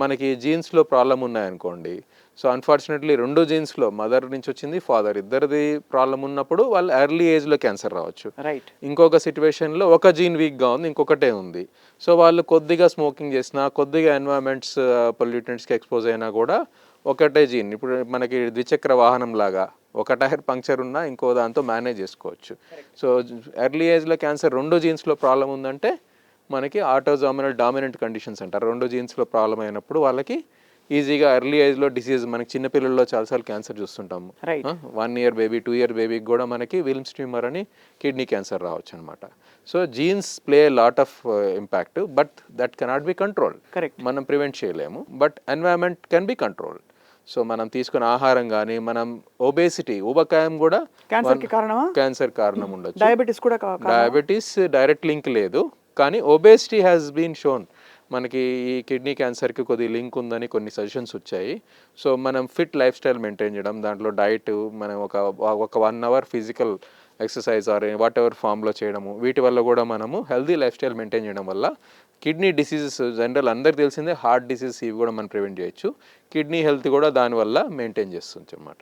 మనకి జీన్స్లో ప్రాబ్లం ఉన్నాయనుకోండి, సో అన్ఫార్చునేట్లీ 2 జీన్స్లో మదర్ నుంచి వచ్చింది, ఫాదర్ ఇద్దరిది ప్రాబ్లం ఉన్నప్పుడు వాళ్ళు ఎర్లీ ఏజ్లో క్యాన్సర్ రావచ్చు. రైట్. ఇంకొక సిచ్యువేషన్లో ఒక జీన్ వీక్గా ఉంది, ఇంకొకటే ఉంది. సో వాళ్ళు కొద్దిగా స్మోకింగ్ చేసినా, కొద్దిగా ఎన్వైరన్మెంట్స్ పొల్యూటెంట్స్కి ఎక్స్పోజ్ అయినా కూడా ఒకటే జీన్. ఇప్పుడు మనకి ద్విచక్ర వాహనం లాగా ఒక టైర్ పంక్చర్ ఉన్నా ఇంకో దాంతో మేనేజ్ చేసుకోవచ్చు. సో ఎర్లీ ఏజ్లో క్యాన్సర్ 2 జీన్స్లో ప్రాబ్లం ఉందంటే మనకి ఆటోజోమల్ డామినెంట్ కండిషన్స్ అంటారు. 2 జీన్స్లో ప్రాబ్లం అయినప్పుడు వాళ్ళకి ఈజీగా ఎర్లీ ఏజ్లో డిసీజ్, మనకి చిన్నపిల్లల్లో చాలాసార్లు క్యాన్సర్ చూస్తుంటాము. 1 ఇయర్ బేబీ, 2 ఇయర్ బేబీకి కూడా మనకి విల్మ్స్ ట్యూమర్ అని కిడ్నీ క్యాన్సర్ రావచ్చు అనమాట. So jeans play lot of impact, but that cannot be controlled. మనం ప్రివెంట్ చేయలేము, but environment can be controlled. So మనం తీసుకున్న ఆహారం కానీ, మనం ఒబేసిటీ, ఊబకాయం కూడా క్యాన్సర్ కారణం ఉండొచ్చు. డయాబెటీస్ డైరెక్ట్ లింక్ లేదు, కానీ ఒబేసిటీ హ్యాస్ బీన్ షోన్ మనకి ఈ కిడ్నీ క్యాన్సర్కి కొద్దిగా లింక్ ఉందని కొన్ని సజెషన్స్ వచ్చాయి. సో మనం ఫిట్ లైఫ్ స్టైల్ మెయింటైన్ చేయడం, దాంట్లో డైట్, మనం ఒక 1 hour physical exercise or whatever ఫామ్లో చేయడము, వీటి వల్ల కూడా మనము హెల్దీ లైఫ్ స్టైల్ మెయింటైన్ చేయడం వల్ల కిడ్నీ డిసీజెస్ జనరల్ అందరికి తెలిసిందే, హార్ట్ డిసీజ్ ఇవి కూడా మనం ప్రివెంట్ చేయొచ్చు. కిడ్నీ హెల్త్ కూడా దానివల్ల మెయింటైన్ చేస్తుంది అన్నమాట.